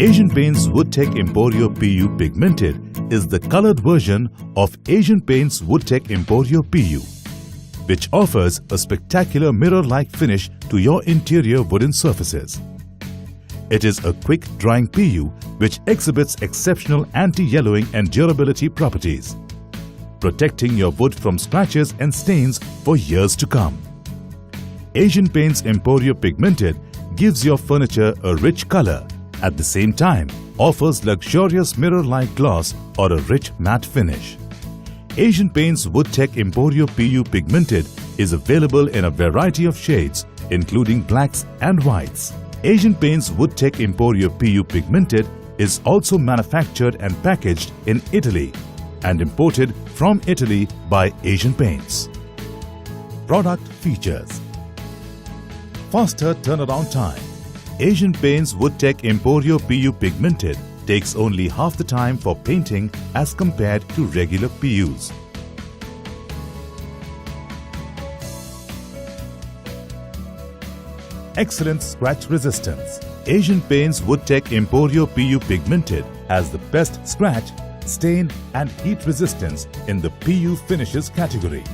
Asian Paints Woodtech Emporio PU Pigmented is the colored version of Asian Paints Woodtech Emporio PU, which offers a spectacular mirror-like finish to your interior wooden surfaces. It is a quick drying PU which exhibits exceptional anti-yellowing and durability properties, protecting your wood from scratches and stains for years to come. Asian Paints Emporio Pigmented gives your furniture a rich color, at the same time offers luxurious mirror-like gloss or a rich matte finish. Asian Paints Woodtech Emporio PU Pigmented is available in a variety of shades including blacks and whites. Asian Paints Woodtech Emporio PU Pigmented is also manufactured and packaged in Italy and imported from Italy by Asian Paints. Product features: faster turnaround time. Asian Paints Woodtech Emporio PU Pigmented takes only half the time for painting as compared to regular PUs. Excellent scratch resistance. Asian Paints Woodtech Emporio PU Pigmented has the best scratch, stain and heat resistance in the PU finishes category.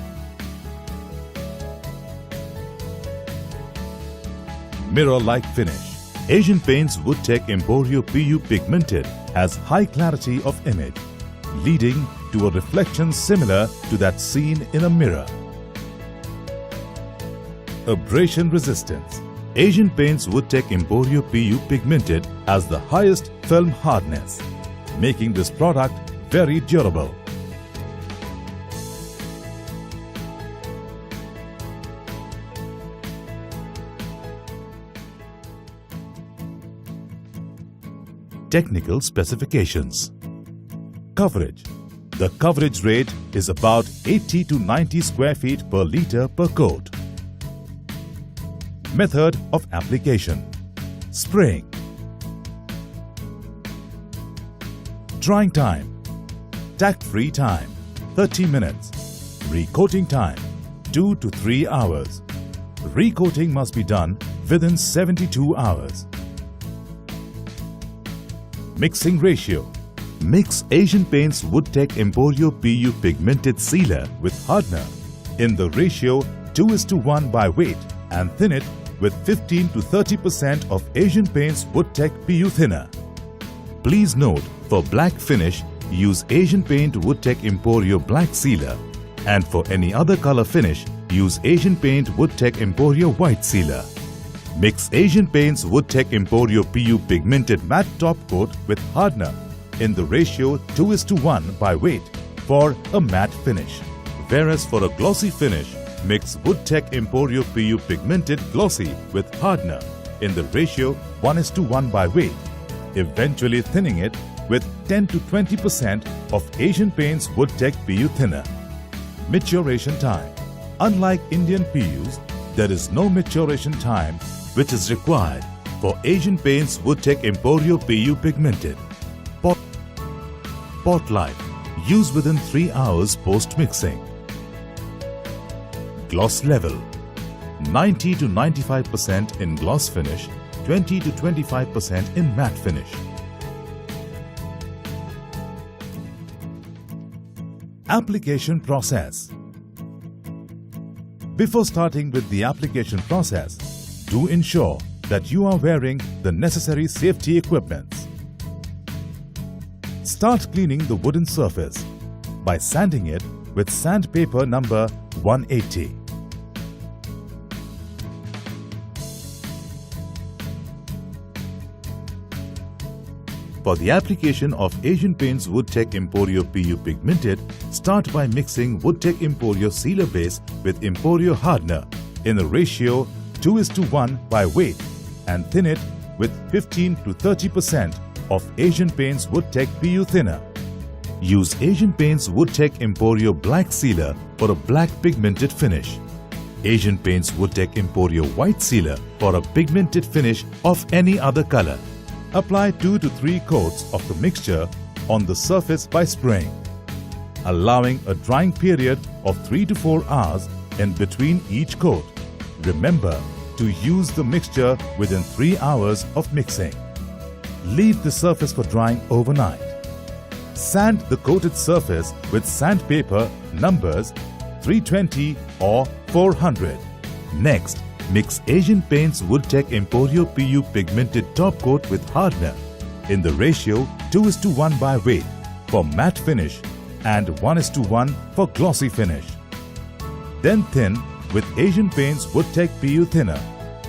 Mirror-like finish. Asian Paints Woodtech Emporio PU Pigmented has high clarity of image, leading to a reflection similar to that seen in a mirror. Abrasion resistance. Asian Paints Woodtech Emporio PU Pigmented has the highest film hardness, making this product very durable. Technical specifications. Coverage. The coverage rate is about 80 to 90 square feet per liter per coat. Method of application: spraying. Drying time: tack-free time 30 minutes. Recoating time 2 to 3 hours. Recoating must be done within 72 hours. Mixing ratio. Mix Asian Paints Woodtech Emporio PU Pigmented Sealer with hardener in the ratio 2:1 by weight and thin it with 15 to 30% of Asian Paints Woodtech PU thinner. Please note, for black finish, use Asian Paint Woodtech Emporio Black Sealer, and for any other color finish, use Asian Paint Woodtech Emporio White Sealer. Mix Asian Paints Woodtech Emporio PU Pigmented Matte Top Coat with hardener in the ratio 2:1 by weight for a matte finish. Whereas for a glossy finish, mix Woodtech Emporio PU Pigmented Glossy with hardener in the ratio 1:1 by weight, eventually thinning it with 10 to 20% of Asian Paints Woodtech PU thinner. Maturation time. Unlike Indian PUs, there is no maturation time which is required for Asian Paints Woodtech Emporio PU Pigmented. Pot life. Use within 3 hours post-mixing. Gloss level. 90 to 95% in gloss finish, 20 to 25% in matte finish. Application process. Before starting with the application process, do ensure that you are wearing the necessary safety equipment. Start cleaning the wooden surface by sanding it with sandpaper number 180. For the application of Asian Paints Woodtech Emporio PU Pigmented, start by mixing Woodtech Emporio Sealer Base with Emporio Hardener in a ratio 2:1 by weight and thin it with 15 to 30% of Asian Paints Woodtech PU thinner. Use Asian Paints Woodtech Emporio Black Sealer for a black pigmented finish. Asian Paints Woodtech Emporio White Sealer for a pigmented finish of any other color. Apply 2 to 3 coats of the mixture on the surface by spraying, allowing a drying period of 3 to 4 hours in between each coat. Remember to use the mixture within 3 hours of mixing. Leave the surface for drying overnight. Sand the coated surface with sandpaper numbers 320 or 400. Next, mix Asian Paints Woodtech Emporio PU pigmented top coat with hardener in the ratio 2:1 by weight for matte finish and 1:1 for glossy finish. Then thin with Asian Paints Woodtech PU thinner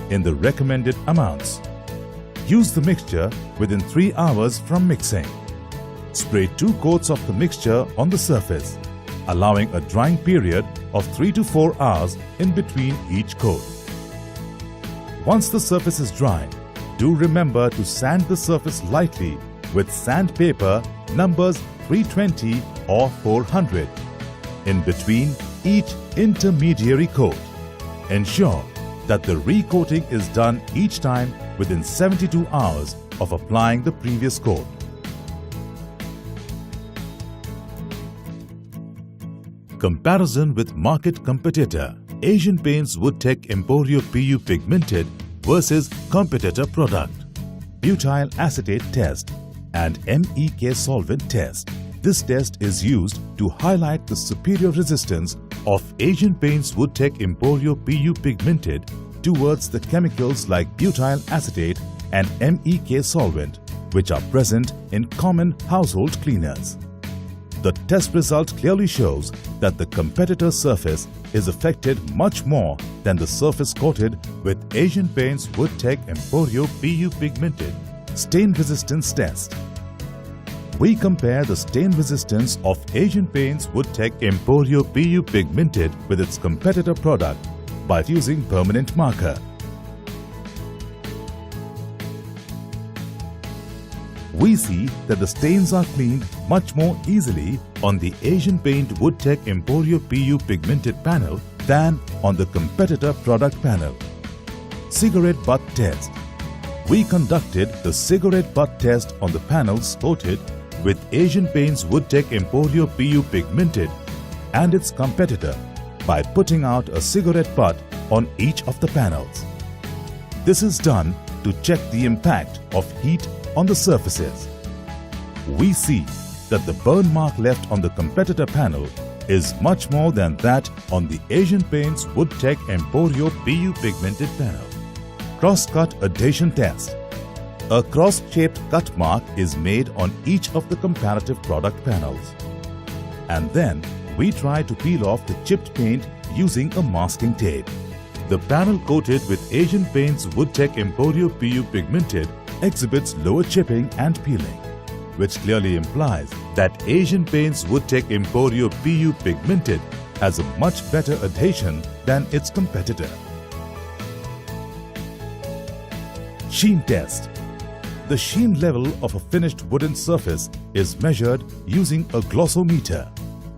in the recommended amounts. Use the mixture within 3 hours from mixing. Spray 2 coats of the mixture on the surface, allowing a drying period of 3 to 4 hours in between each coat. Once the surface is dry, do remember to sand the surface lightly with sandpaper numbers 320 or 400 in between each intermediary coat. Ensure that the recoating is done each time within 72 hours of applying the previous coat. Comparison with market competitor Asian Paints Woodtech Emporio PU pigmented versus competitor product. Butyl acetate test and MEK solvent test. This test is used to highlight the superior resistance of Asian Paints Woodtech Emporio PU pigmented towards the chemicals like butyl acetate and MEK solvent, which are present in common household cleaners. The test result clearly shows that the competitor surface is affected much more than the surface coated with Asian Paints Woodtech Emporio PU pigmented stain resistance test. We compare the stain resistance of Asian Paints Woodtech Emporio PU pigmented with its competitor product by using permanent marker. We see that the stains are cleaned much more easily on the Asian Paint Woodtech Emporio PU pigmented panel than on the competitor product panel. Cigarette butt test. We conducted the cigarette butt test on the panels coated with Asian Paints Woodtech Emporio PU pigmented and its competitor by putting out a cigarette butt on each of the panels. This is done to check the impact of heat on the surfaces. We see that the burn mark left on the competitor panel is much more than that on the Asian Paints Woodtech Emporio PU pigmented panel. Cross-cut adhesion test. A cross-shaped cut mark is made on each of the comparative product panels. And then we try to peel off the chipped paint using a masking tape. The panel coated with Asian Paints Woodtech Emporio PU pigmented exhibits lower chipping and peeling, which clearly implies that Asian Paints Woodtech Emporio PU pigmented has a much better adhesion than its competitor. Sheen test. The sheen level of a finished wooden surface is measured using a glossometer.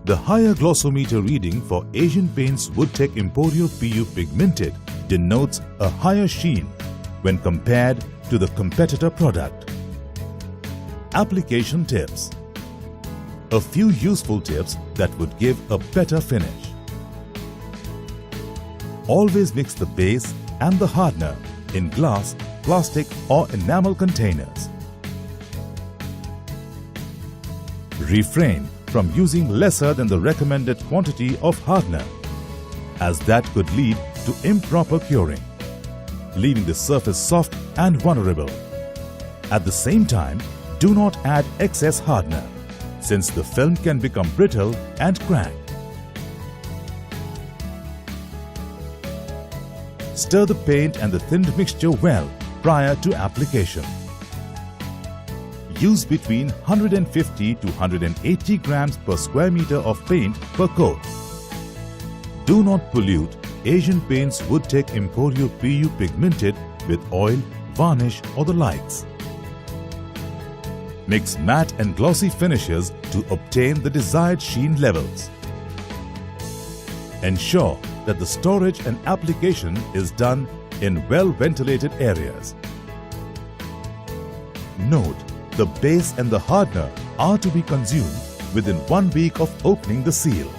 The higher glossometer reading for Asian Paints Woodtech Emporio PU pigmented denotes a higher sheen when compared to the competitor product. Application tips. A few useful tips that would give a better finish. Always mix the base and the hardener in glass, plastic or enamel containers. Refrain from using lesser than the recommended quantity of hardener, as that could lead to improper curing, leaving the surface soft and vulnerable. At the same time, do not add excess hardener, since the film can become brittle and crack. Stir the paint and the thinned mixture well prior to application. Use between 150 to 180 grams per square meter of paint per coat. Do not pollute Asian Paints Woodtech Emporio PU pigmented with oil, varnish or the likes. Mix matte and glossy finishes to obtain the desired sheen levels. Ensure that the storage and application is done in well-ventilated areas. Note, the base and the hardener are to be consumed within 1 week of opening the seal.